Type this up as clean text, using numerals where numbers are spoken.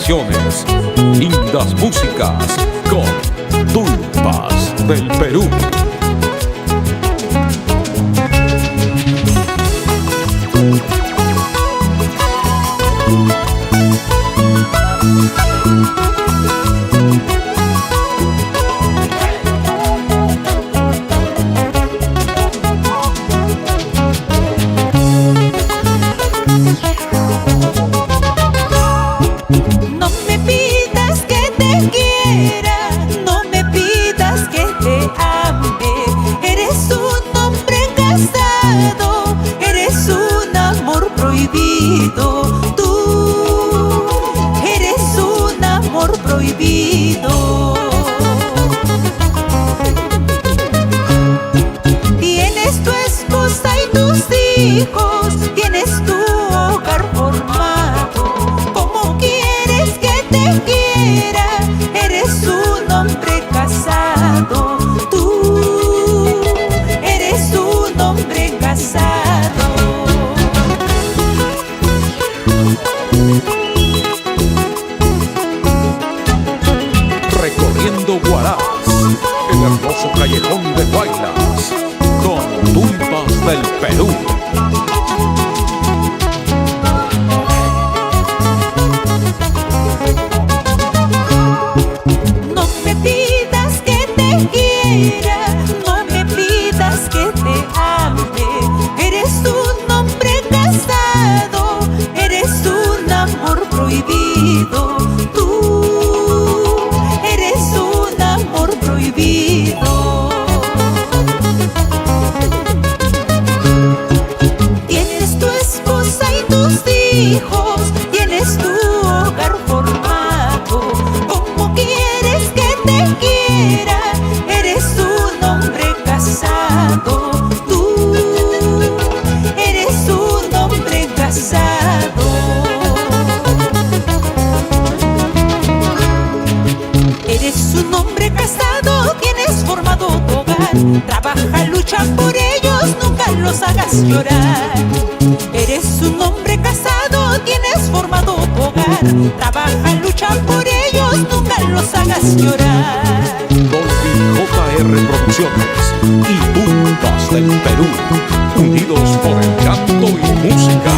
Producciones, lindas músicas con Tulpas del Perú. No me pidas que te quiera, no me pidas que te ame. Eres un hombre casado, eres un amor prohibido. Tú eres un amor prohibido. Tienes tu esposa y tus hijos, tienes tu hogar formado. ¿Cómo quieres que te quiera? Eres un hombre casado. Tú eres un hombre casado. Recorriendo Huaraz, el hermoso callejón de Guaylas, con Tulpas del Perú. No me pidas que te quiera, no me pidas que te ame. Eres un hombre casado, eres un amor prohibido. Tú eres un amor prohibido. Tienes tu esposa y tus hijos, tienes tu hogar formado. ¿Cómo quieres que te quiera? Eres un hombre casado. Tú eres un hombre casado. Eres un hombre casado, tienes formado tu hogar. Trabaja, lucha por ellos, nunca los hagas llorar. Eres un hombre casado, tienes formado tu hogar. Trabaja, lucha por ellos, nunca los hagas llorar. Dolby JR Producciones y Tulpas del Perú, unidos por el canto y música.